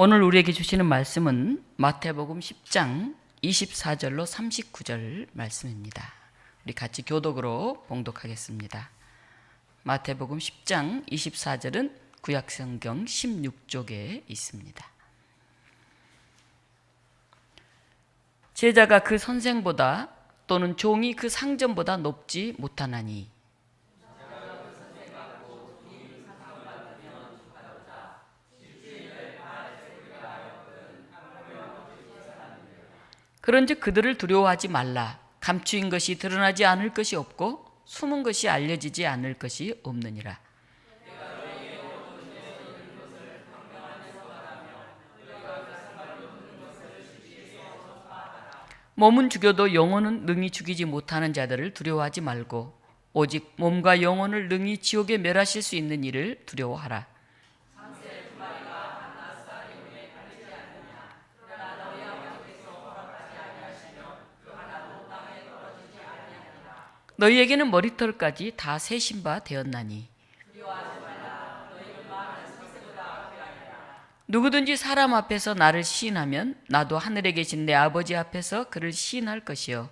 오늘 우리에게 주시는 말씀은 마태복음 10장 24절로 39절 말씀입니다. 우리 같이 교독으로 봉독하겠습니다. 마태복음 10장 24절은 구약성경 16쪽에 있습니다. 제자가 그 선생보다 또는 종이 그 상전보다 높지 못하나니 그런즉 그들을 두려워하지 말라. 감추인 것이 드러나지 않을 것이 없고 숨은 것이 알려지지 않을 것이 없느니라. 몸은 죽여도 영혼은 능히 죽이지 못하는 자들을 두려워하지 말고 오직 몸과 영혼을 능히 지옥에 멸하실 수 있는 이를 두려워하라. 너희에게는 머리털까지 다 세신 바 되었나니 누구든지 사람 앞에서 나를 시인하면 나도 하늘에 계신 내 아버지 앞에서 그를 시인할 것이요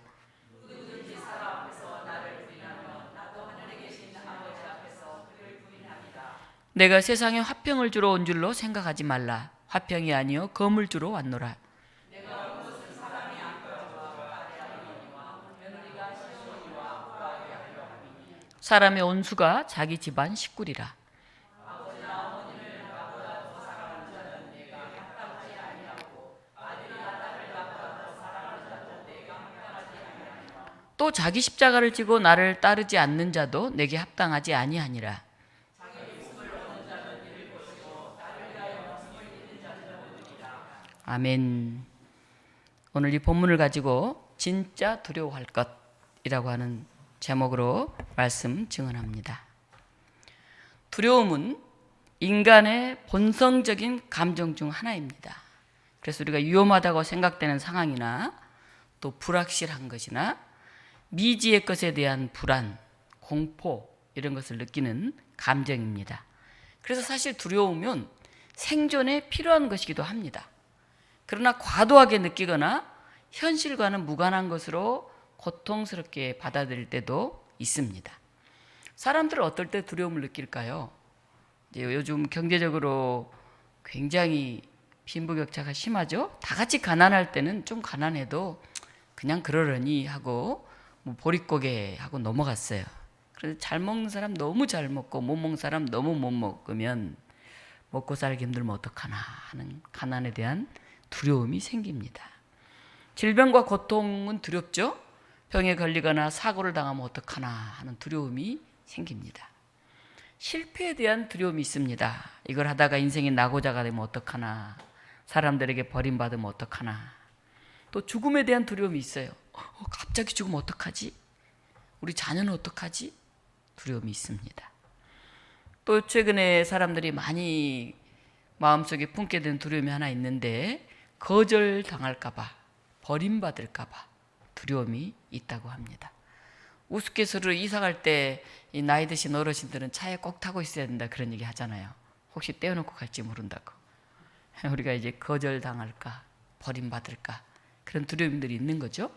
내가 세상에 화평을 주러 온 줄로 생각하지 말라. 화평이 아니요 검을 주러 왔노라. 사람의 온수가 자기 집안 식구리라. 또 자기 십자가를 지고 나를 따르지 않는 자도 내게 합당하지 아니하니라. 아멘. 오늘 이 본문을 가지고 진짜 두려워할 것이라고 하는 제목으로 말씀 증언합니다. 두려움은 인간의 본성적인 감정 중 하나입니다. 그래서 우리가 위험하다고 생각되는 상황이나 또 불확실한 것이나 미지의 것에 대한 불안, 공포 이런 것을 느끼는 감정입니다. 그래서 사실 두려우면 생존에 필요한 것이기도 합니다. 그러나 과도하게 느끼거나 현실과는 무관한 것으로 고통스럽게 받아들일 때도 있습니다. 사람들은 어떨 때 두려움을 느낄까요? 요즘 경제적으로 굉장히 빈부격차가 심하죠. 다 같이 가난할 때는 좀 가난해도 그냥 그러려니 하고 보릿고개 하고 넘어갔어요. 그래서 잘 먹는 사람 너무 잘 먹고 못 먹는 사람 너무 못 먹으면 먹고 살기 힘들면 어떡하나 하는 가난에 대한 두려움이 생깁니다. 질병과 고통은 두렵죠. 병에 걸리거나 사고를 당하면 어떡하나 하는 두려움이 생깁니다. 실패에 대한 두려움이 있습니다. 이걸 하다가 인생이 낙오자가 되면 어떡하나, 사람들에게 버림받으면 어떡하나. 또 죽음에 대한 두려움이 있어요. 갑자기 죽으면 어떡하지? 우리 자녀는 어떡하지? 두려움이 있습니다. 또 최근에 사람들이 많이 마음속에 품게 된 두려움이 하나 있는데 거절당할까 봐, 버림받을까 봐 두려움이 있다고 합니다. 우스갯소리로 이사 갈 때 이 나이 드신 어르신들은 차에 꼭 타고 있어야 된다 그런 얘기 하잖아요. 혹시 떼어놓고 갈지 모른다고. 우리가 이제 거절당할까, 버림받을까 그런 두려움들이 있는 거죠.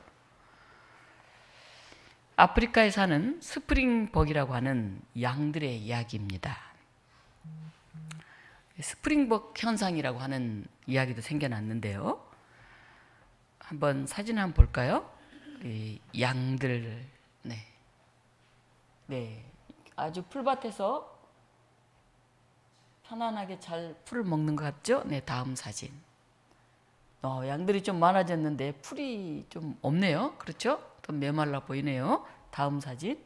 아프리카에 사는 스프링벅이라고 하는 양들의 이야기입니다. 스프링벅 현상이라고 하는 이야기도 생겨났는데요. 한번 사진 한번 볼까요? 이 양들, 네, 아주 풀밭에서 편안하게 잘 풀을 먹는 것 같죠? 네, 다음 사진. 양들이 좀 많아졌는데 풀이 좀 없네요. 그렇죠? 더 메말라 보이네요. 다음 사진.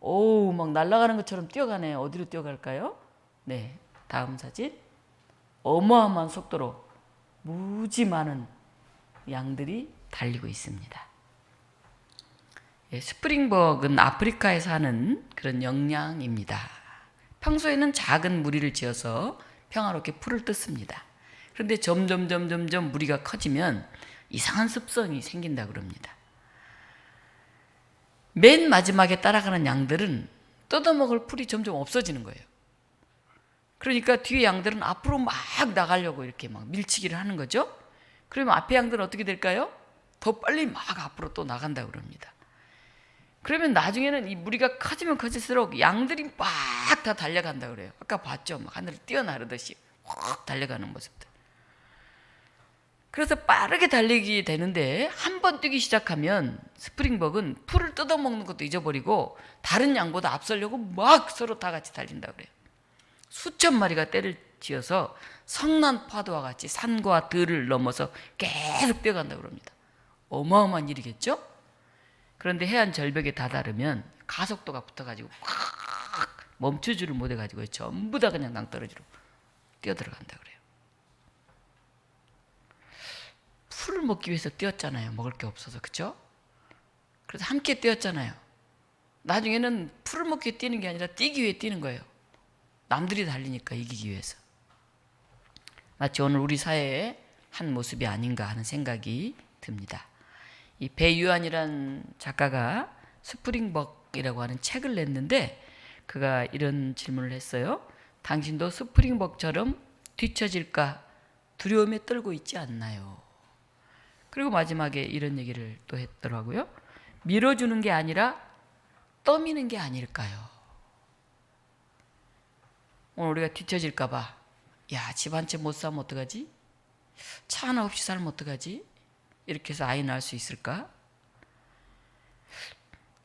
오, 막 날아가는 것처럼 뛰어가네요. 어디로 뛰어갈까요? 네, 다음 사진. 어마어마한 속도로 무지 많은 양들이 달리고 있습니다. 스프링벅은 아프리카에 사는 그런 영양입니다. 평소에는 작은 무리를 지어서 평화롭게 풀을 뜯습니다. 그런데 점점 무리가 커지면 이상한 습성이 생긴다고 합니다. 맨 마지막에 따라가는 양들은 뜯어먹을 풀이 점점 없어지는 거예요. 그러니까 뒤에 양들은 앞으로 막 나가려고 이렇게 막 밀치기를 하는 거죠. 그러면 앞에 양들은 어떻게 될까요? 더 빨리 막 앞으로 또 나간다고 그럽니다. 그러면 나중에는 이 무리가 커지면 커질수록 양들이 막 다 달려간다 그래요. 아까 봤죠? 막 하늘을 뛰어나르듯이 확 달려가는 모습들. 그래서 빠르게 달리게 되는데 한 번 뛰기 시작하면 스프링벅은 풀을 뜯어먹는 것도 잊어버리고 다른 양보다 앞서려고 막 서로 다 같이 달린다 그래요. 수천 마리가 떼를 지어서 성난 파도와 같이 산과 들을 넘어서 계속 뛰어간다고 그럽니다. 어마어마한 일이겠죠? 그런데 해안 절벽에 다다르면 가속도가 붙어가지고 확 멈추지를 못해가지고 전부 다 그냥 낭떠러지로 뛰어들어간다 그래요. 풀을 먹기 위해서 뛰었잖아요. 먹을 게 없어서. 그렇죠? 그래서 함께 뛰었잖아요. 나중에는 풀을 먹기 위해 뛰는 게 아니라 뛰기 위해 뛰는 거예요. 남들이 달리니까 이기기 위해서. 마치 오늘 우리 사회의 한 모습이 아닌가 하는 생각이 듭니다. 이 배유한이란 작가가 스프링벅이라고 하는 책을 냈는데 그가 이런 질문을 했어요. 당신도 스프링벅처럼 뒤처질까 두려움에 떨고 있지 않나요? 그리고 마지막에 이런 얘기를 또 했더라고요. 밀어주는 게 아니라 떠미는 게 아닐까요? 오늘 우리가 뒤처질까 봐 야, 집 한 채 못 사면 어떡하지? 차 하나 없이 살면 어떡하지? 이렇게 해서 아이 낳을 수 있을까?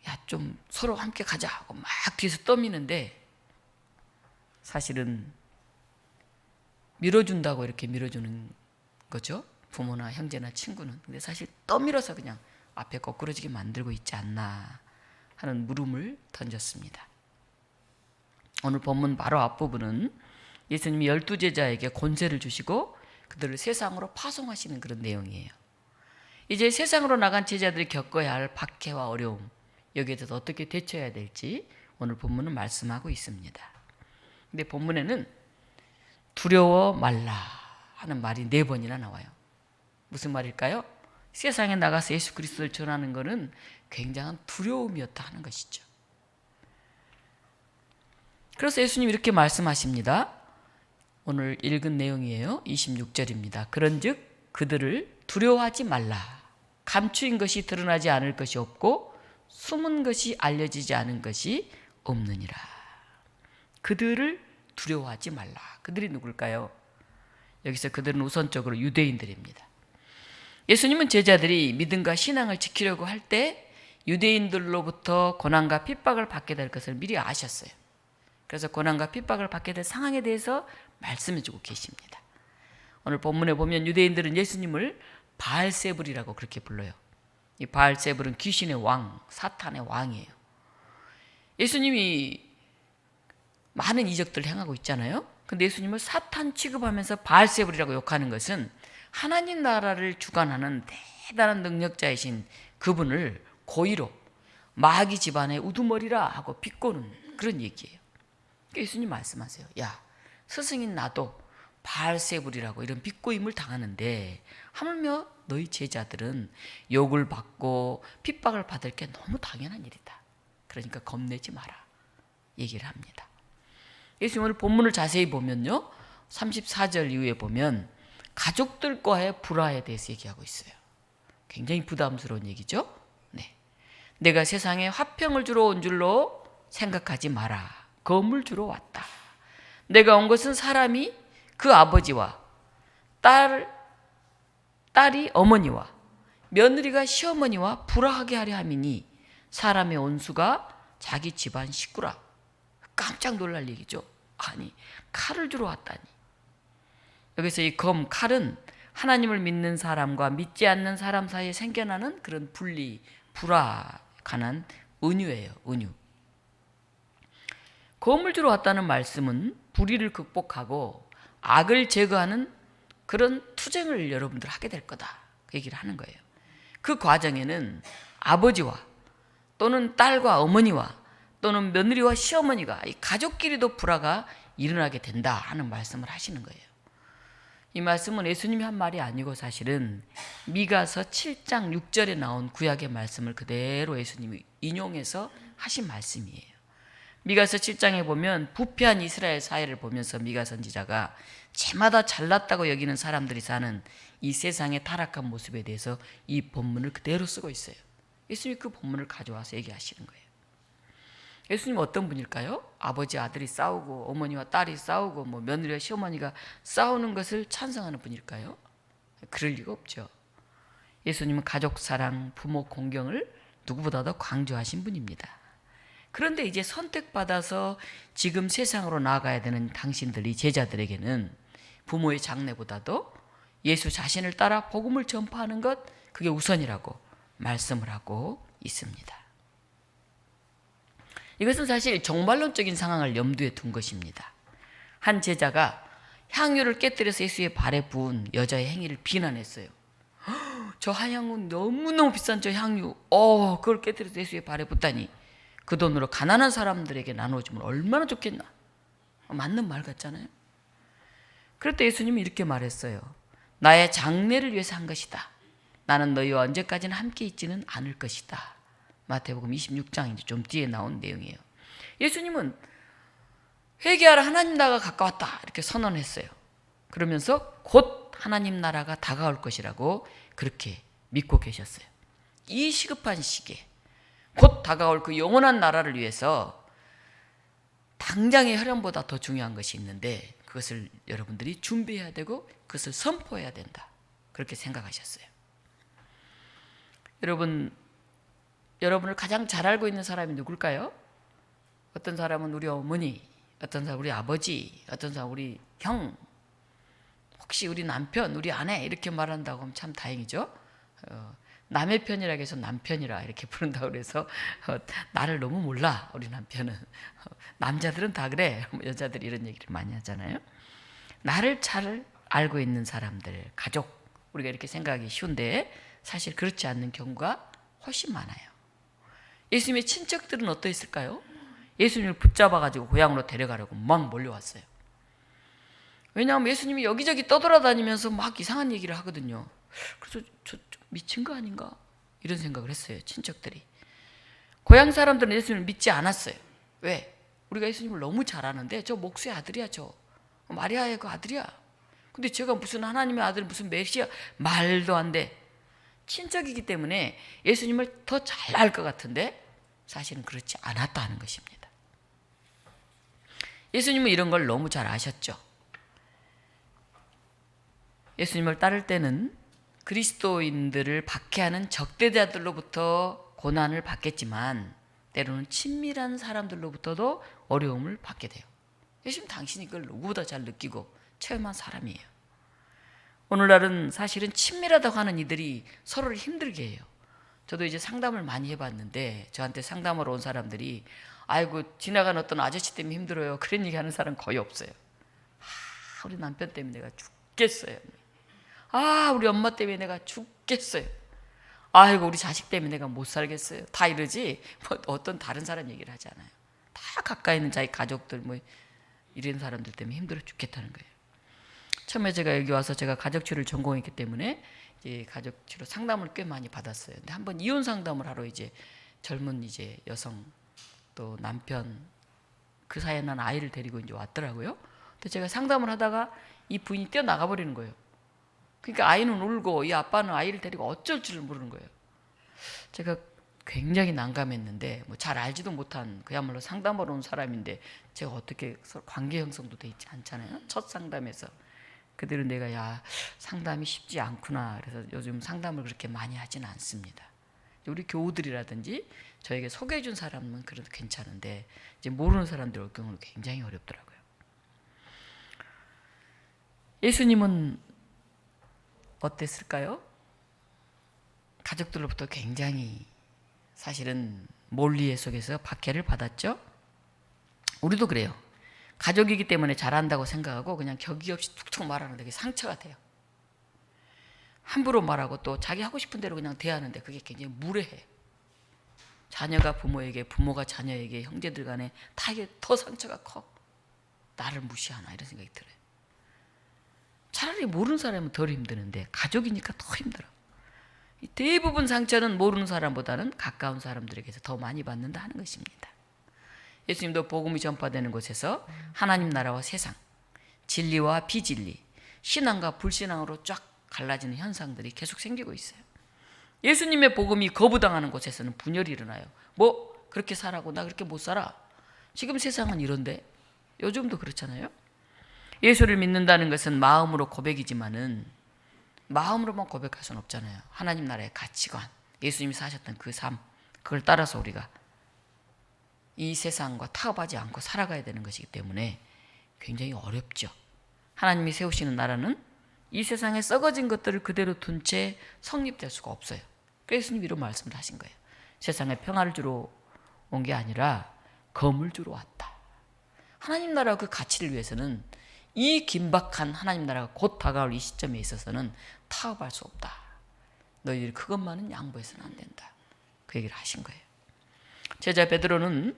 야, 좀 서로 함께 가자 하고 막 뒤에서 떠미는데 사실은 밀어준다고 이렇게 밀어주는 거죠. 부모나 형제나 친구는. 근데 사실 떠밀어서 그냥 앞에 거꾸러지게 만들고 있지 않나 하는 물음을 던졌습니다. 오늘 본문 바로 앞부분은 예수님이 12제자에게 권세를 주시고 그들을 세상으로 파송하시는 그런 내용이에요. 이제 세상으로 나간 제자들이 겪어야 할 박해와 어려움, 여기에 대해서 어떻게 대처해야 될지 오늘 본문은 말씀하고 있습니다. 근데 본문에는 두려워 말라 하는 말이 4번이나 나와요. 무슨 말일까요? 세상에 나가서 예수 그리스도를 전하는 것은 굉장한 두려움이었다 하는 것이죠. 그래서 예수님이 이렇게 말씀하십니다. 오늘 읽은 내용이에요. 26절입니다. 그런즉 그들을 두려워하지 말라. 감추인 것이 드러나지 않을 것이 없고 숨은 것이 알려지지 않은 것이 없느니라. 그들을 두려워하지 말라. 그들이 누굴까요? 여기서 그들은 우선적으로 유대인들입니다. 예수님은 제자들이 믿음과 신앙을 지키려고 할 때 유대인들로부터 고난과 핍박을 받게 될 것을 미리 아셨어요. 그래서 고난과 핍박을 받게 될 상황에 대해서 말씀해주고 계십니다. 오늘 본문에 보면 유대인들은 예수님을 바알세불이라고 그렇게 불러요. 이 바알세불은 귀신의 왕, 사탄의 왕이에요. 예수님이 많은 이적들을 행하고 있잖아요. 근데 예수님을 사탄 취급하면서 바알세불이라고 욕하는 것은 하나님 나라를 주관하는 대단한 능력자이신 그분을 고의로 마귀 집안의 우두머리라 하고 비꼬는 그런 얘기예요. 예수님 말씀하세요. 야, 스승인 나도 바알세불이라고 이런 비꼬임을 당하는데 하물며 너희 제자들은 욕을 받고 핍박을 받을 게 너무 당연한 일이다. 그러니까 겁내지 마라 얘기를 합니다. 예수님 오늘 본문을 자세히 보면요, 34절 이후에 보면 가족들과의 불화에 대해서 얘기하고 있어요. 굉장히 부담스러운 얘기죠. 네. 내가 세상에 화평을 주러 온 줄로 생각하지 마라. 검을 주러 왔다. 내가 온 것은 사람이 그 아버지와 딸이 어머니와 며느리가 시어머니와 불화하게 하려 함이니 사람의 온수가 자기 집안 식구라. 깜짝 놀랄 얘기죠. 아니, 칼을 주러 왔다니. 여기서 이 검, 칼은 하나님을 믿는 사람과 믿지 않는 사람 사이에 생겨나는 그런 분리, 불화, 관한 은유예요. 은유. 검을 주러 왔다는 말씀은 불의를 극복하고 악을 제거하는 그런 투쟁을 여러분들 하게 될 거다. 그 얘기를 하는 거예요. 그 과정에는 아버지와 또는 딸과 어머니와 또는 며느리와 시어머니가 이 가족끼리도 불화가 일어나게 된다 하는 말씀을 하시는 거예요. 이 말씀은 예수님이 한 말이 아니고 사실은 미가서 7장 6절에 나온 구약의 말씀을 그대로 예수님이 인용해서 하신 말씀이에요. 미가서 7장에 보면 부패한 이스라엘 사회를 보면서 미가 선지자가 제마다 잘났다고 여기는 사람들이 사는 이 세상의 타락한 모습에 대해서 이 본문을 그대로 쓰고 있어요. 예수님이 그 본문을 가져와서 얘기하시는 거예요. 예수님은 어떤 분일까요? 아버지 아들이 싸우고 어머니와 딸이 싸우고 며느리와 시어머니가 싸우는 것을 찬성하는 분일까요? 그럴 리가 없죠. 예수님은 가족 사랑, 부모 공경을 누구보다도 강조하신 분입니다. 그런데 이제 선택받아서 지금 세상으로 나아가야 되는 당신들이 제자들에게는 부모의 장래보다도 예수 자신을 따라 복음을 전파하는 것, 그게 우선이라고 말씀을 하고 있습니다. 이것은 사실 정말론적인 상황을 염두에 둔 것입니다. 한 제자가 향유를 깨뜨려서 예수의 발에 부은 여자의 행위를 비난했어요. 저 향유 너무너무 비싼 저 향유, 그걸 깨뜨려서 예수의 발에 붓다니 그 돈으로 가난한 사람들에게 나눠주면 얼마나 좋겠나. 맞는 말 같잖아요. 그럴 때 예수님이 이렇게 말했어요. 나의 장래를 위해서 한 것이다. 나는 너희와 언제까지나 함께 있지는 않을 것이다. 마태복음 26장인데 좀 뒤에 나온 내용이에요. 예수님은 회개하라, 하나님 나라가 가까웠다 이렇게 선언했어요. 그러면서 곧 하나님 나라가 다가올 것이라고 그렇게 믿고 계셨어요. 이 시급한 시기에 곧 다가올 그 영원한 나라를 위해서 당장의 혈연보다 더 중요한 것이 있는데 그것을 여러분들이 준비해야 되고 그것을 선포해야 된다. 그렇게 생각하셨어요. 여러분을 가장 잘 알고 있는 사람이 누굴까요? 어떤 사람은 우리 어머니, 어떤 사람은 우리 아버지, 어떤 사람은 우리 형, 혹시 우리 남편, 우리 아내 이렇게 말한다고 하면 참 다행이죠. 남의 편이라 해서 남편이라 이렇게 부른다고 그래서 나를 너무 몰라 우리 남편은. 남자들은 다 그래. 여자들이 이런 얘기를 많이 하잖아요. 나를 잘 알고 있는 사람들, 가족, 우리가 이렇게 생각하기 쉬운데 사실 그렇지 않는 경우가 훨씬 많아요. 예수님의 친척들은 어떠했을까요? 예수님을 붙잡아가지고 고향으로 데려가려고 막 몰려왔어요. 왜냐하면 예수님이 여기저기 떠돌아다니면서 막 이상한 얘기를 하거든요. 그래서 저 미친 거 아닌가? 이런 생각을 했어요. 친척들이. 고향 사람들은 예수님을 믿지 않았어요. 왜? 우리가 예수님을 너무 잘 아는데 저 목수의 아들이야. 저 마리아의 그 아들이야. 근데 제가 무슨 하나님의 아들, 무슨 메시아, 말도 안 돼. 친척이기 때문에 예수님을 더 잘 알 것 같은데 사실은 그렇지 않았다는 것입니다. 예수님은 이런 걸 너무 잘 아셨죠. 예수님을 따를 때는 그리스도인들을 박해하는 적대자들로부터 고난을 받겠지만 때로는 친밀한 사람들로부터도 어려움을 받게 돼요. 예수님 당신이 그걸 누구보다 잘 느끼고 체험한 사람이에요. 오늘날은 사실은 친밀하다고 하는 이들이 서로를 힘들게 해요. 저도 이제 상담을 많이 해봤는데 저한테 상담하러 온 사람들이 아이고 지나간 어떤 아저씨 때문에 힘들어요. 그런 얘기하는 사람 거의 없어요. 우리 남편 때문에 내가 죽겠어요. 우리 엄마 때문에 내가 죽겠어요. 아이고 우리 자식 때문에 내가 못 살겠어요. 다 이러지 어떤 다른 사람 얘기를 하지 않아요. 다 가까이 있는 자기 가족들 이런 사람들 때문에 힘들어 죽겠다는 거예요. 처음에 제가 여기 와서 제가 가족치료를 전공했기 때문에 이제 가족치료 상담을 꽤 많이 받았어요. 근데 한번 이혼 상담을 하러 이제 젊은 이제 여성 또 남편 그 사이에 난 아이를 데리고 이제 왔더라고요. 근데 제가 상담을 하다가 이 부인이 뛰어나가 버리는 거예요. 그러니까 아이는 울고 이 아빠는 아이를 데리고 어쩔 줄을 모르는 거예요. 제가 굉장히 난감했는데 잘 알지도 못한 그야말로 상담하러 온 사람인데 제가 어떻게 관계 형성도 돼 있지 않잖아요. 첫 상담에서. 그들은 내가 상담이 쉽지 않구나. 그래서 요즘 상담을 그렇게 많이 하지는 않습니다. 우리 교우들이라든지 저에게 소개해 준 사람은 그래도 괜찮은데 이제 모르는 사람들 올 경우는 굉장히 어렵더라고요. 예수님은 어땠을까요? 가족들로부터 굉장히 사실은 몰리에 속에서 박해를 받았죠. 우리도 그래요. 가족이기 때문에 잘한다고 생각하고 그냥 격이 없이 툭툭 말하는데 그게 상처가 돼요. 함부로 말하고 또 자기 하고 싶은 대로 그냥 대하는데 그게 굉장히 무례해. 자녀가 부모에게, 부모가 자녀에게, 형제들 간에 다 이게 더 상처가 커. 나를 무시하나 이런 생각이 들어요. 차라리 모르는 사람은 덜 힘드는데 가족이니까 더 힘들어. 대부분 상처는 모르는 사람보다는 가까운 사람들에게서 더 많이 받는다 하는 것입니다. 예수님도 복음이 전파되는 곳에서 하나님 나라와 세상, 진리와 비진리, 신앙과 불신앙으로 쫙 갈라지는 현상들이 계속 생기고 있어요. 예수님의 복음이 거부당하는 곳에서는 분열이 일어나요. 뭐 그렇게 살라고 나 그렇게 못 살아. 지금 세상은 이런데 요즘도 그렇잖아요. 예수를 믿는다는 것은 마음으로 고백이지만은 마음으로만 고백할 수는 없잖아요. 하나님 나라의 가치관, 예수님이 사셨던 그 삶, 그걸 따라서 우리가 이 세상과 타협하지 않고 살아가야 되는 것이기 때문에 굉장히 어렵죠. 하나님이 세우시는 나라는 이 세상에 썩어진 것들을 그대로 둔 채 성립될 수가 없어요. 그래서 예수님이 이런 말씀을 하신 거예요. 세상에 평화를 주러 온 게 아니라 검을 주러 왔다. 하나님 나라 그 가치를 위해서는 이 긴박한 하나님 나라가 곧 다가올 이 시점에 있어서는 타협할 수 없다. 너희들이 그것만은 양보해서는 안 된다. 그 얘기를 하신 거예요. 제자 베드로는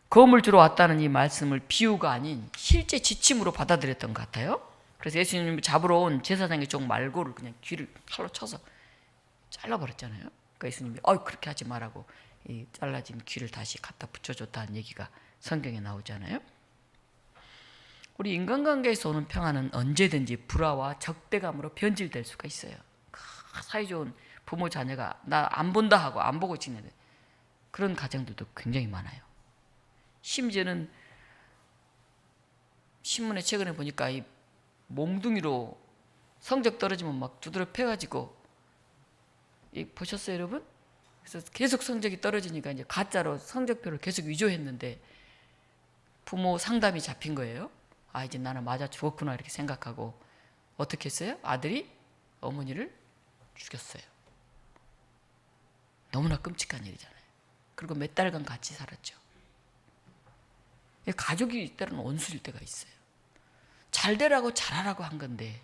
검을 주러 왔다는 이 말씀을 비유가 아닌 실제 지침으로 받아들였던 것 같아요. 그래서 예수님이 잡으러 온 제사장의 종 말고를 그냥 귀를 칼로 쳐서 잘라버렸잖아요. 그러니까 예수님이 그렇게 하지 말라고 이 잘라진 귀를 다시 갖다 붙여줬다는 얘기가 성경에 나오잖아요. 우리 인간관계에서 오는 평화는 언제든지 불화와 적대감으로 변질될 수가 있어요. 사이좋은 부모 자녀가 나 안 본다 하고 안 보고 지내는 그런 가정들도 굉장히 많아요. 심지어는 신문에 최근에 보니까 이 몽둥이로 성적 떨어지면 막 두드려 패가지고 보셨어요, 여러분? 그래서 계속 성적이 떨어지니까 이제 가짜로 성적표를 계속 위조했는데 부모 상담이 잡힌 거예요. 이제 나는 맞아 죽었구나 이렇게 생각하고 어떻게 했어요? 아들이 어머니를 죽였어요. 너무나 끔찍한 일이잖아요. 그리고 몇 달간 같이 살았죠. 가족이 때로는 원수일 때가 있어요. 잘 되라고 잘하라고 한 건데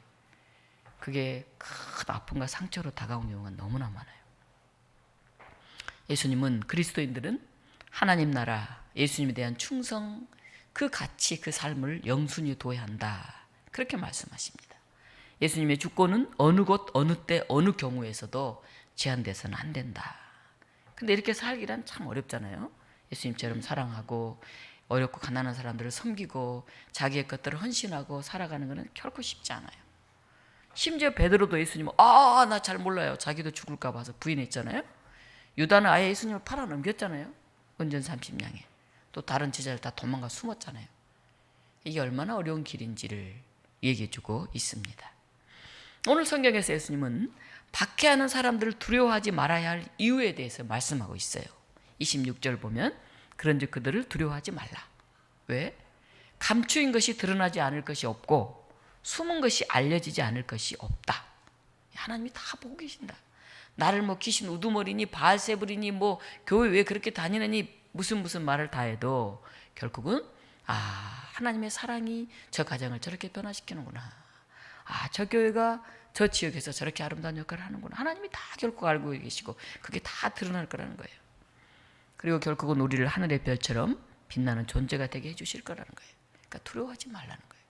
그게 큰 아픔과 상처로 다가온 경우가 너무나 많아요. 예수님은 그리스도인들은 하나님 나라, 예수님에 대한 충성, 그 가치, 그 삶을 영순히 둬야 한다. 그렇게 말씀하십니다. 예수님의 주권은 어느 곳, 어느 때, 어느 경우에서도 제한돼서는 안 된다. 근데 이렇게 살기란 참 어렵잖아요. 예수님처럼 사랑하고 어렵고 가난한 사람들을 섬기고 자기의 것들을 헌신하고 살아가는 것은 결코 쉽지 않아요. 심지어 베드로도 예수님은 나 잘 몰라요. 자기도 죽을까 봐서 부인했잖아요. 유다는 아예 예수님을 팔아 넘겼잖아요. 은전 30냥에. 또 다른 제자들 다 도망가 숨었잖아요. 이게 얼마나 어려운 길인지를 얘기해주고 있습니다. 오늘 성경에서 예수님은 박해하는 사람들을 두려워하지 말아야 할 이유에 대해서 말씀하고 있어요. 26절 보면 그런즉 그들을 두려워하지 말라. 왜? 감추인 것이 드러나지 않을 것이 없고 숨은 것이 알려지지 않을 것이 없다. 하나님이 다 보고 계신다. 나를 뭐 귀신 우두머리니 바알세불이니 뭐 교회 왜 그렇게 다니느니 무슨 말을 다 해도 결국은 하나님의 사랑이 저 가정을 저렇게 변화시키는구나. 저 교회가 저 지역에서 저렇게 아름다운 역할을 하는구나. 하나님이 다 결국 알고 계시고 그게 다 드러날 거라는 거예요. 그리고 결국은 우리를 하늘의 별처럼 빛나는 존재가 되게 해주실 거라는 거예요. 그러니까 두려워하지 말라는 거예요.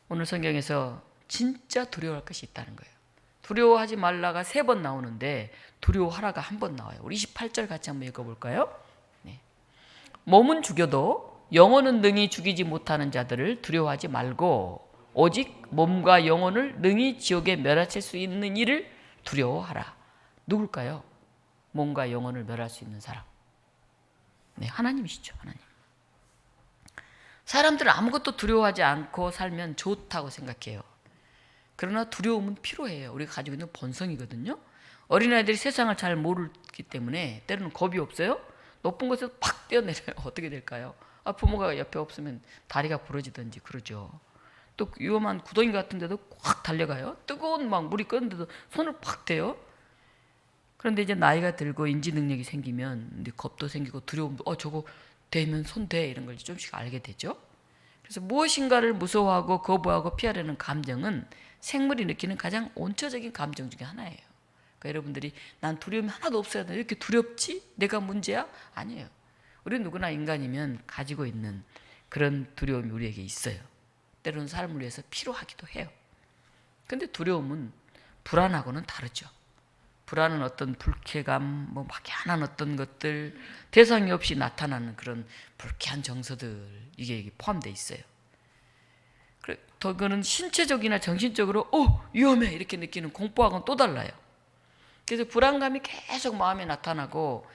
오늘 성경에서 진짜 두려워할 것이 있다는 거예요. 두려워하지 말라가 3번 나오는데 두려워하라가 1번 나와요. 우리 28절 같이 한번 읽어볼까요? 네. 몸은 죽여도 영혼은 능히 죽이지 못하는 자들을 두려워하지 말고 오직 몸과 영혼을 능히 지옥에 멸하칠 수 있는 이를 두려워하라. 누굴까요? 몸과 영혼을 멸할 수 있는 사람. 네, 하나님이시죠. 하나님. 사람들은 아무것도 두려워하지 않고 살면 좋다고 생각해요. 그러나 두려움은 필요해요. 우리가 가지고 있는 본성이거든요. 어린아이들이 세상을 잘 모르기 때문에 때로는 겁이 없어요. 높은 곳에서 팍 뛰어내려요. 어떻게 될까요? 부모가 옆에 없으면 다리가 부러지든지 그러죠. 또 위험한 구덩이 같은 데도 꽉 달려가요. 뜨거운 막 물이 끓는데도 손을 팍 대요. 그런데 이제 나이가 들고 인지 능력이 생기면 겁도 생기고 두려움도 저거 대면 손 대 이런 걸 좀씩 알게 되죠. 그래서 무엇인가를 무서워하고 거부하고 피하려는 감정은 생물이 느끼는 가장 원초적인 감정 중에 하나예요. 그러니까 여러분들이 난 두려움이 하나도 없어야 돼. 이렇게 두렵지? 내가 문제야? 아니에요. 우리는 누구나 인간이면 가지고 있는 그런 두려움이 우리에게 있어요. 때로는 삶을 위해서 필요하기도 해요. 근데 두려움은 불안하고는 다르죠. 불안은 어떤 불쾌감, 뭐 막연한 어떤 것들, 대상이 없이 나타나는 그런 불쾌한 정서들, 이게 포함되어 있어요. 더 그는 신체적이나 정신적으로 위험해 이렇게 느끼는 공포하고는 또 달라요. 그래서 불안감이 계속 마음에 나타나고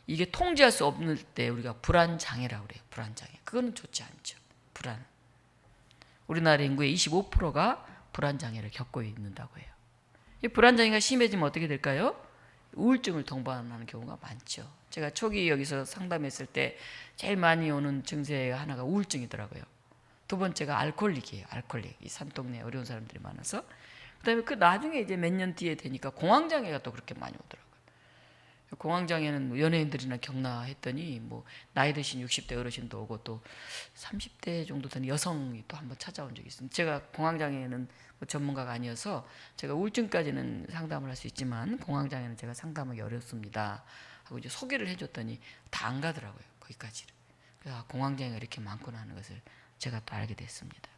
이게 통제할 수 없을 때 우리가 불안장애라고 그래요. 불안장애. 그거는 좋지 않죠. 불안. 우리나라 인구의 25%가 불안장애를 겪고 있는다고 해요. 이 불안장애가 심해지면 어떻게 될까요? 우울증을 동반하는 경우가 많죠. 제가 초기 여기서 상담했을 때 제일 많이 오는 증세가 하나가 우울증이더라고요. 두 번째가 알코올릭이에요. 알코올릭. 이 산동네에 어려운 사람들이 많아서. 그다음에 그 나중에 이제 몇 년 뒤에 되니까 공황장애가 또 그렇게 많이 오더라고요. 공황장애는 뭐 연예인들이나 경나했더니 뭐 나이 드신 60대 어르신도 오고 또 30대 정도 된 여성이 또 한번 찾아온 적이 있습니다. 제가 공황장애는 뭐 전문가가 아니어서 제가 우울증까지는 상담을 할 수 있지만 공황장애는 제가 상담하기 어렵습니다 하고 이제 소개를 해줬더니 다 안 가더라고요. 거기까지를. 그래서 공황장애가 이렇게 많구나 하는 것을 제가 또 알게 됐습니다.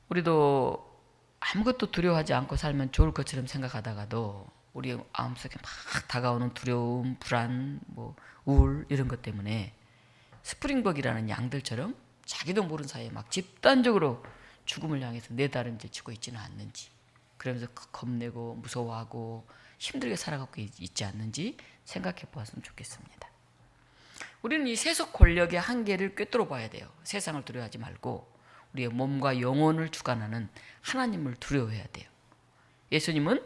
우리도 아무것도 두려워하지 않고 살면 좋을 것처럼 생각하다가도 우리 마음속에 막 다가오는 두려움, 불안, 뭐 우울 이런 것 때문에 스프링벅이라는 양들처럼 자기도 모르는 사이에 막 집단적으로 죽음을 향해서 내다름질치고 있지는 않는지, 그러면서 겁내고 무서워하고 힘들게 살아가고 있지 않는지 생각해 보았으면 좋겠습니다. 우리는 이 세속 권력의 한계를 꿰뚫어 봐야 돼요. 세상을 두려워하지 말고 우리의 몸과 영혼을 주관하는 하나님을 두려워해야 돼요. 예수님은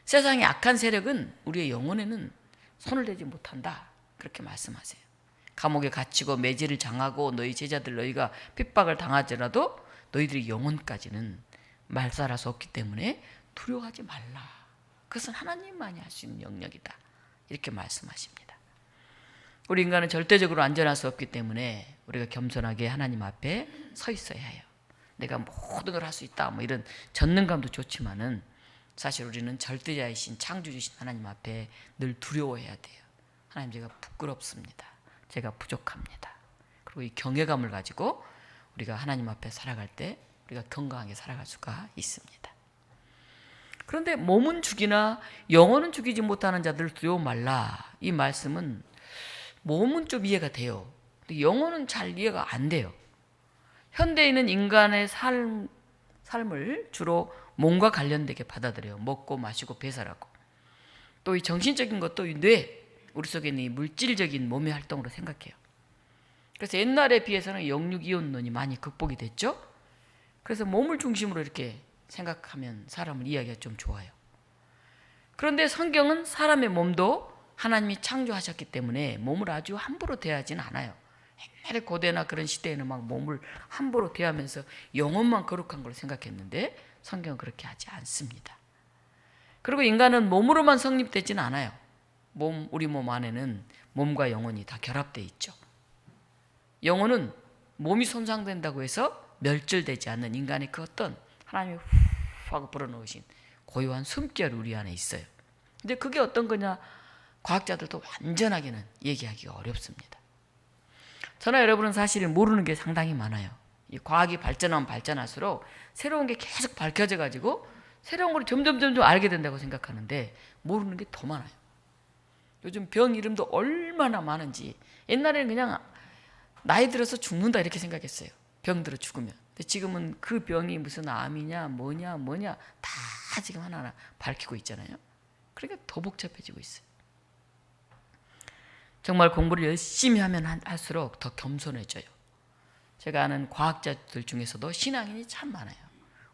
세상의 악한 세력은 우리의 영혼에는 손을 대지 못한다 그렇게 말씀하세요. 감옥에 갇히고 매질을 당하고 너희 제자들 너희가 핍박을 당하더라도 너희들의 영혼까지는 말살할 수 없기 때문에 두려워하지 말라. 그것은 하나님만이 할 수 있는 영역이다 이렇게 말씀하십니다. 우리 인간은 절대적으로 안전할 수 없기 때문에 우리가 겸손하게 하나님 앞에 서 있어야 해요. 내가 모든 걸 할 수 있다 뭐 이런 전능감도 좋지만은 사실 우리는 절대자이신 창조주신 하나님 앞에 늘 두려워해야 돼요. 하나님, 제가 부끄럽습니다. 제가 부족합니다. 그리고 이 경외감을 가지고 우리가 하나님 앞에 살아갈 때 우리가 건강하게 살아갈 수가 있습니다. 그런데 몸은 죽이나 영혼은 죽이지 못하는 자들을 두려워 말라. 이 말씀은 몸은 좀 이해가 돼요. 근데 영혼은 잘 이해가 안 돼요. 현대인은 인간의 삶을 주로 몸과 관련되게 받아들여요. 먹고 마시고 배설하고. 또 이 정신적인 것도 이 뇌, 우리 속에 있는 이 물질적인 몸의 활동으로 생각해요. 그래서 옛날에 비해서는 영육이혼론이 많이 극복이 됐죠. 그래서 몸을 중심으로 이렇게 생각하면 사람을 이해하기가 좀 좋아요. 그런데 성경은 사람의 몸도 하나님이 창조하셨기 때문에 몸을 아주 함부로 대하지는 않아요. 옛날에 고대나 그런 시대에는 막 몸을 함부로 대하면서 영혼만 거룩한 걸 생각했는데 성경은 그렇게 하지 않습니다. 그리고 인간은 몸으로만 성립되지는 않아요. 우리 몸 안에는 몸과 영혼이 다 결합되어 있죠. 영혼은 몸이 손상된다고 해서 멸절되지 않는 인간의 그 어떤 하나님이 후 하고 불어넣으신 고유한 숨결이 우리 안에 있어요. 근데 그게 어떤 거냐? 과학자들도 완전하게는 얘기하기가 어렵습니다. 저나 여러분은 사실 모르는 게 상당히 많아요. 이 과학이 발전하면 발전할수록 새로운 게 계속 밝혀져 가지고 새로운 걸 점점 알게 된다고 생각하는데 모르는 게 더 많아요. 요즘 병 이름도 얼마나 많은지. 옛날에는 그냥 나이 들어서 죽는다 이렇게 생각했어요. 병 들어 죽으면. 근데 지금은 그 병이 무슨 암이냐 뭐냐 다 지금 하나하나 밝히고 있잖아요. 그러니까 더 복잡해지고 있어요. 정말 공부를 열심히 하면 할수록 더 겸손해져요. 제가 아는 과학자들 중에서도 신앙인이 참 많아요.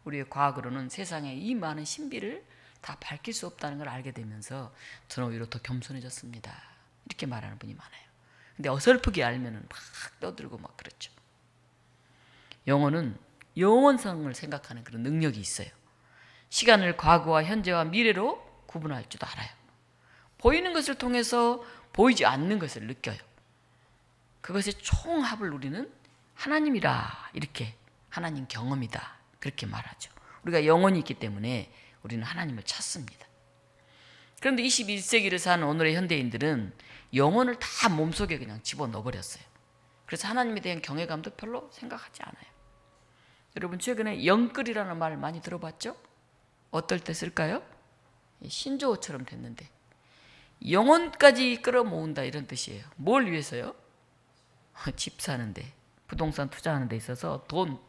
우리의 과학으로는 세상에 이 많은 신비를 다 밝힐 수 없다는 걸 알게 되면서 저는 오히려 더 겸손해졌습니다. 이렇게 말하는 분이 많아요. 근데 어설프게 알면은 막 떠들고 막 그렇죠. 영혼은 영원성을 생각하는 그런 능력이 있어요. 시간을 과거와 현재와 미래로 구분할 줄도 알아요. 보이는 것을 통해서 보이지 않는 것을 느껴요. 그것의 총합을 우리는 하나님이라 이렇게 하나님 경험이다 그렇게 말하죠. 우리가 영혼이 있기 때문에 우리는 하나님을 찾습니다. 그런데 21세기를 사는 오늘의 현대인들은 영혼을 다 몸속에 그냥 집어넣어버렸어요. 그래서 하나님에 대한 경외감도 별로 생각하지 않아요. 여러분 최근에 영끌이라는 말 많이 들어봤죠? 어떨 때 쓸까요? 신조어처럼 됐는데 영혼까지 끌어모은다 이런 뜻이에요. 뭘 위해서요? 집 사는데, 부동산 투자하는 데 있어서 돈,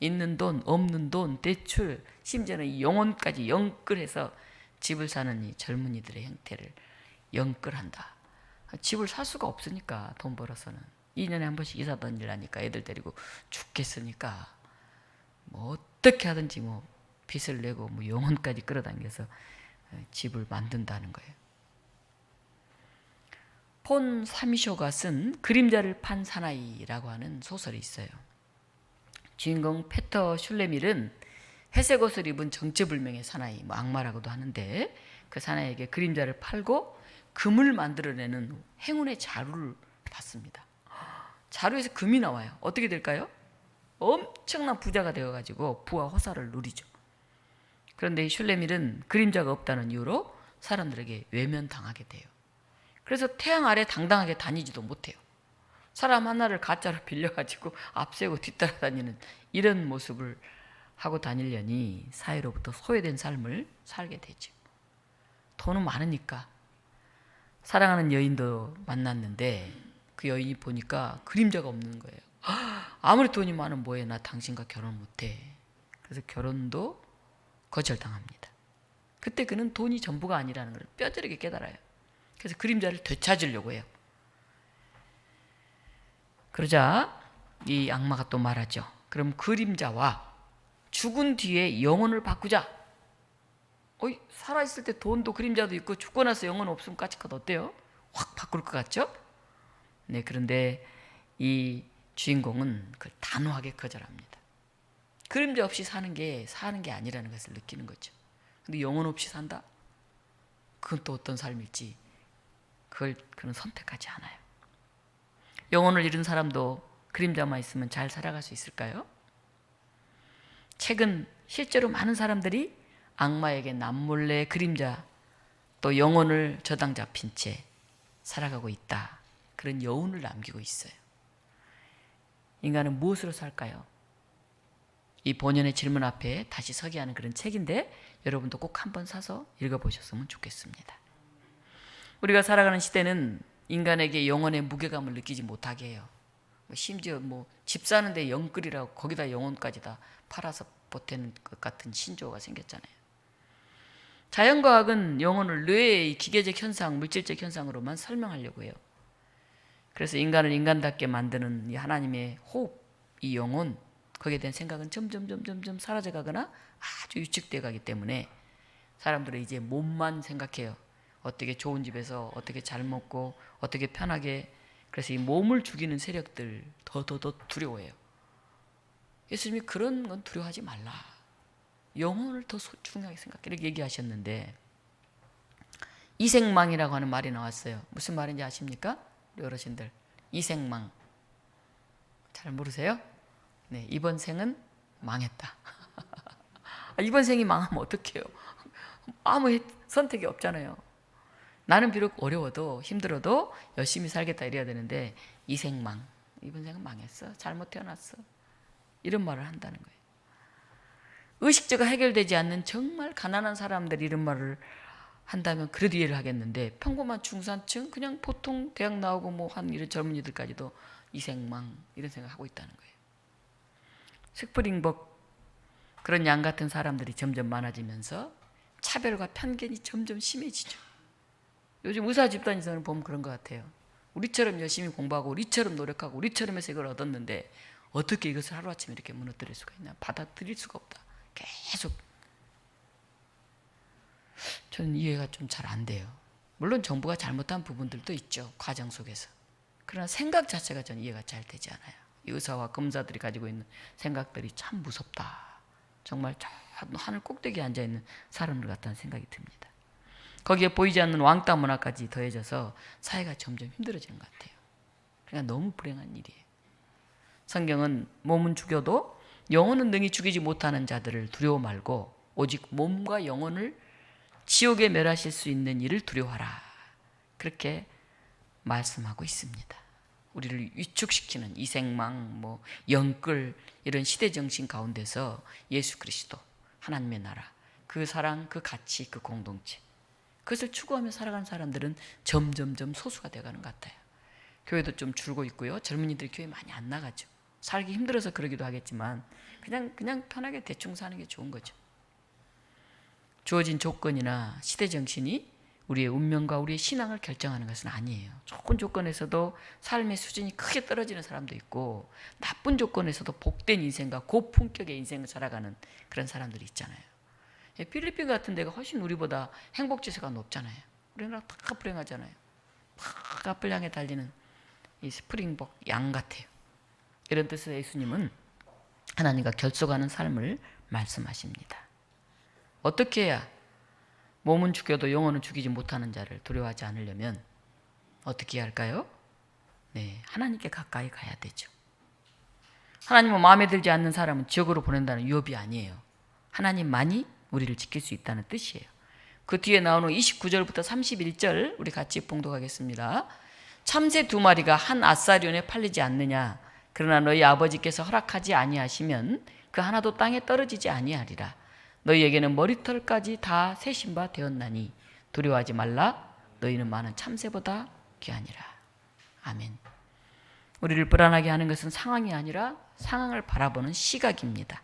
있는 돈, 없는 돈, 대출, 심지어는 영혼까지 연끌해서 집을 사는 이 젊은이들의 형태를 연끌한다. 집을 살 수가 없으니까 돈 벌어서는 2년에 한 번씩 이사 다니려니까 애들 데리고 죽겠으니까 뭐 어떻게 하든지 뭐 빚을 내고 뭐 영혼까지 끌어당겨서 집을 만든다는 거예요. 폰 삼쇼가 쓴 그림자를 판 사나이라고 하는 소설이 있어요. 주인공 페터 슐레밀은 회색 옷을 입은 정체불명의 사나이, 뭐 악마라고도 하는데 그 사나이에게 그림자를 팔고 금을 만들어내는 행운의 자루를 받습니다. 자루에서 금이 나와요. 어떻게 될까요? 엄청난 부자가 되어가지고 부와 호사를 누리죠. 그런데 이 슐레밀은 그림자가 없다는 이유로 사람들에게 외면당하게 돼요. 그래서 태양 아래 당당하게 다니지도 못해요. 사람 하나를 가짜로 빌려가지고 앞세우고 뒤따라다니는 이런 모습을 하고 다니려니 사회로부터 소외된 삶을 살게 되죠. 돈은 많으니까 사랑하는 여인도 만났는데 그 여인이 보니까 그림자가 없는 거예요. 아무리 돈이 많으면 뭐해, 나 당신과 결혼 못해. 그래서 결혼도 거절당합니다. 그때 그는 돈이 전부가 아니라는 걸 뼈저리게 깨달아요. 그래서 그림자를 되찾으려고 해요. 그러자 이 악마가 또 말하죠. 그럼 그림자와 죽은 뒤에 영혼을 바꾸자. 살아있을 때 돈도 그림자도 있고 죽고 나서 영혼 없으면 까짓것 어때요? 확 바꿀 것 같죠? 네, 그런데 이 주인공은 그걸 단호하게 거절합니다. 그림자 없이 사는 게 아니라는 것을 느끼는 거죠. 근데 영혼 없이 산다? 그건 또 어떤 삶일지 그는 선택하지 않아요. 영혼을 잃은 사람도 그림자만 있으면 잘 살아갈 수 있을까요? 최근 실제로 많은 사람들이 악마에게 남몰래 그림자 또 영혼을 저당 잡힌 채 살아가고 있다. 그런 여운을 남기고 있어요. 인간은 무엇으로 살까요? 이 본연의 질문 앞에 다시 서게 하는 그런 책인데 여러분도 꼭 한번 사서 읽어보셨으면 좋겠습니다. 우리가 살아가는 시대는 인간에게 영혼의 무게감을 느끼지 못하게 해요. 심지어 집 사는데 영끌이라고 거기다 영혼까지 다 팔아서 보태는 것 같은 신조어가 생겼잖아요. 자연과학은 영혼을 뇌의 기계적 현상, 물질적 현상으로만 설명하려고 해요. 그래서 인간을 인간답게 만드는 이 하나님의 호흡, 이 영혼, 거기에 대한 생각은 점점 사라져가거나 아주 유축되어 가기 때문에 사람들은 이제 몸만 생각해요. 어떻게 좋은 집에서 어떻게 잘 먹고 어떻게 편하게. 그래서 이 몸을 죽이는 세력들 더 두려워해요. 예수님이 그런 건 두려워하지 말라. 영혼을 더 중요하게 생각해. 이렇게 얘기하셨는데 이생망이라고 하는 말이 나왔어요. 무슨 말인지 아십니까? 우리 어르신들. 이생망. 잘 모르세요? 네, 이번 생은 망했다. 이번 생이 망하면 어떡해요? 아무 선택이 없잖아요. 나는 비록 어려워도 힘들어도 열심히 살겠다 이래야 되는데 이생망. 이번 생은 망했어. 잘못 태어났어. 이런 말을 한다는 거예요. 의식주가 해결되지 않는 정말 가난한 사람들이 이런 말을 한다면 그래도 이해를 하겠는데 평범한 중산층 그냥 보통 대학 나오고 한 이런 젊은이들까지도 이생망 이런 생각하고 있다는 거예요. 스프링복 그런 양 같은 사람들이 점점 많아지면서 차별과 편견이 점점 심해지죠. 요즘 의사 집단에서는 보면 그런 것 같아요. 우리처럼 열심히 공부하고 우리처럼 노력하고 우리처럼 해서 이걸 얻었는데 어떻게 이것을 하루아침에 이렇게 무너뜨릴 수가 있나. 받아들일 수가 없다. 계속. 저는 이해가 좀 잘 안 돼요. 물론 정부가 잘못한 부분들도 있죠. 과정 속에서. 그러나 생각 자체가 저는 이해가 잘 되지 않아요. 의사와 검사들이 가지고 있는 생각들이 참 무섭다. 정말 저 하늘 꼭대기에 앉아있는 사람들 같다는 생각이 듭니다. 거기에 보이지 않는 왕따 문화까지 더해져서 사회가 점점 힘들어지는 것 같아요. 그러니까 너무 불행한 일이에요. 성경은 몸은 죽여도 영혼은 능히 죽이지 못하는 자들을 두려워 말고 오직 몸과 영혼을 지옥에 멸하실 수 있는 일을 두려워하라. 그렇게 말씀하고 있습니다. 우리를 위축시키는 이생망, 영끌 이런 시대 정신 가운데서 예수 그리스도, 하나님의 나라, 그 사랑, 그 가치, 그 공동체 그것을 추구하며 살아가는 사람들은 점점점 소수가 되어가는 것 같아요. 교회도 좀 줄고 있고요. 젊은이들이 교회 많이 안 나가죠. 살기 힘들어서 그러기도 하겠지만 그냥 편하게 대충 사는 게 좋은 거죠. 주어진 조건이나 시대 정신이 우리의 운명과 우리의 신앙을 결정하는 것은 아니에요. 좋은 조건에서도 삶의 수준이 크게 떨어지는 사람도 있고, 나쁜 조건에서도 복된 인생과 고품격의 인생을 살아가는 그런 사람들이 있잖아요. 필리핀 같은 데가 훨씬 우리보다 행복지수가 높잖아요. 우리나라 다 불행하잖아요. 막 앞을 향해 달리는 이 스프링복 양 같아요. 이런 뜻에서 예수님은 하나님과 결속하는 삶을 말씀하십니다. 어떻게 해야 몸은 죽여도 영혼은 죽이지 못하는 자를 두려워하지 않으려면 어떻게 해야 할까요? 네, 하나님께 가까이 가야 되죠. 하나님은 마음에 들지 않는 사람은 지옥으로 보낸다는 유업이 아니에요. 하나님만이 우리를 지킬 수 있다는 뜻이에요. 그 뒤에 나오는 29절부터 31절 우리 같이 봉독하겠습니다. 참새 2마리가 한 아사리온에 팔리지 않느냐? 그러나 너희 아버지께서 허락하지 아니하시면 그 하나도 땅에 떨어지지 아니하리라. 너희에게는 머리털까지 다 세신 바 되었나니 두려워하지 말라. 너희는 많은 참새보다 귀하니라. 아멘. 우리를 불안하게 하는 것은 상황이 아니라 상황을 바라보는 시각입니다.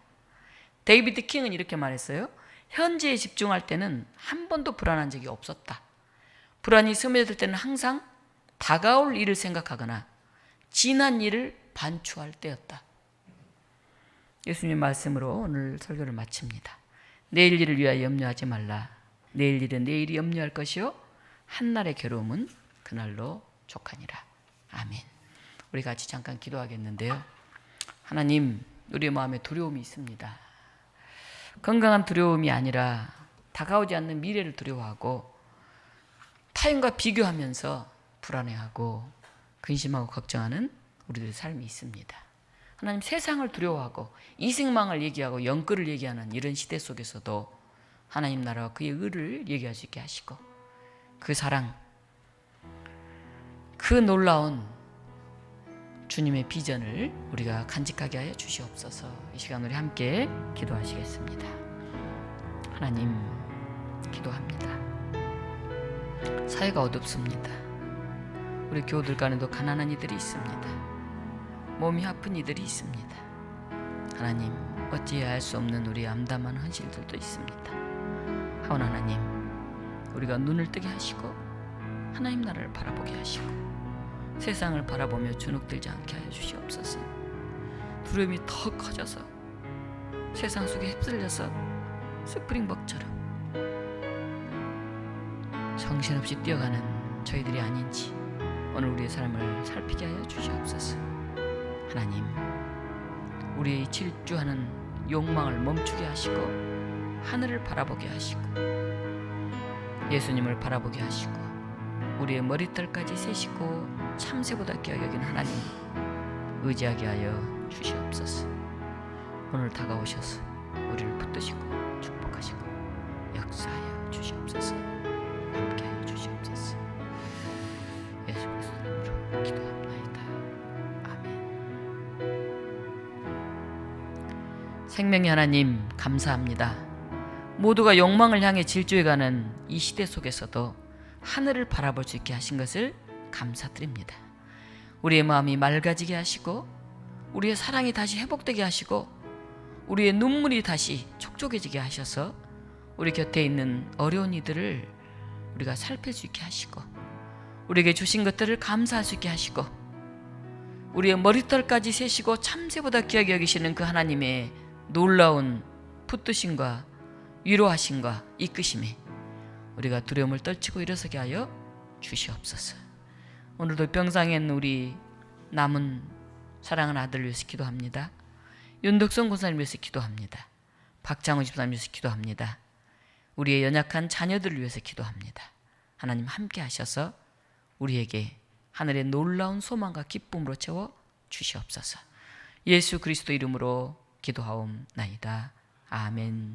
데이비드 킹은 이렇게 말했어요. 현재에 집중할 때는 한 번도 불안한 적이 없었다. 불안이 스며들 때는 항상 다가올 일을 생각하거나 지난 일을 반추할 때였다. 예수님 말씀으로 오늘 설교를 마칩니다. 내일 일을 위하여 염려하지 말라. 내일 일은 내일이 염려할 것이요 한날의 괴로움은 그날로 족하니라. 아멘. 우리 같이 잠깐 기도하겠는데요. 하나님, 우리의 마음에 두려움이 있습니다. 건강한 두려움이 아니라 다가오지 않는 미래를 두려워하고 타인과 비교하면서 불안해하고 근심하고 걱정하는 우리들의 삶이 있습니다. 하나님, 세상을 두려워하고 이생망을 얘기하고 영끌을 얘기하는 이런 시대 속에서도 하나님 나라와 그의 의를 얘기할 수 있게 하시고 그 사랑, 그 놀라운 주님의 비전을 우리가 간직하게 하여 주시옵소서. 이 시간 우리 함께 기도하시겠습니다. 하나님, 기도합니다. 사회가 어둡습니다. 우리 교우들 간에도 가난한 이들이 있습니다. 몸이 아픈 이들이 있습니다. 하나님, 어찌해야 할 수 없는 우리 암담한 헌실들도 있습니다. 하온 하나님, 우리가 눈을 뜨게 하시고 하나님 나라를 바라보게 하시고 세상을 바라보며 주눅들지 않게 하여 주시옵소서. 두려움이 더 커져서 세상 속에 휩쓸려서 스프링복처럼 정신없이 뛰어가는 저희들이 아닌지 오늘 우리의 삶을 살피게 하여 주시옵소서. 하나님, 우리의 질주하는 욕망을 멈추게 하시고 하늘을 바라보게 하시고 예수님을 바라보게 하시고 우리의 머리털까지 세시고 참새보다 귀하게 여긴 하나님 의지하게 하여 주시옵소서. 오늘 다가오셔서 우리를 붙드시고 축복하시고 역사하여 주시옵소서. 함께하여 주시옵소서. 예수 그리스도 이름으로 기도합나이다. 아멘. 생명의 하나님, 감사합니다. 모두가 욕망을 향해 질주해가는 이 시대 속에서도 하늘을 바라볼 수 있게 하신 것을 감사드립니다. 우리의 마음이 맑아지게 하시고 우리의 사랑이 다시 회복되게 하시고 우리의 눈물이 다시 촉촉해지게 하셔서 우리 곁에 있는 어려운 이들을 우리가 살필 수 있게 하시고 우리에게 주신 것들을 감사할 수 있게 하시고 우리의 머리털까지 세시고 참새보다 귀하게 여기시는 그 하나님의 놀라운 붙드심과 위로하심과 이끄심에 우리가 두려움을 떨치고 일어서게 하여 주시옵소서. 오늘도 병상에 있는 우리 남은 사랑하는 아들을 위해서 기도합니다. 윤덕성 권사님 위해서 기도합니다. 박장호 집사님 위해서 기도합니다. 우리의 연약한 자녀들을 위해서 기도합니다. 하나님 함께 하셔서 우리에게 하늘의 놀라운 소망과 기쁨으로 채워 주시옵소서. 예수 그리스도 이름으로 기도하옵나이다. 아멘.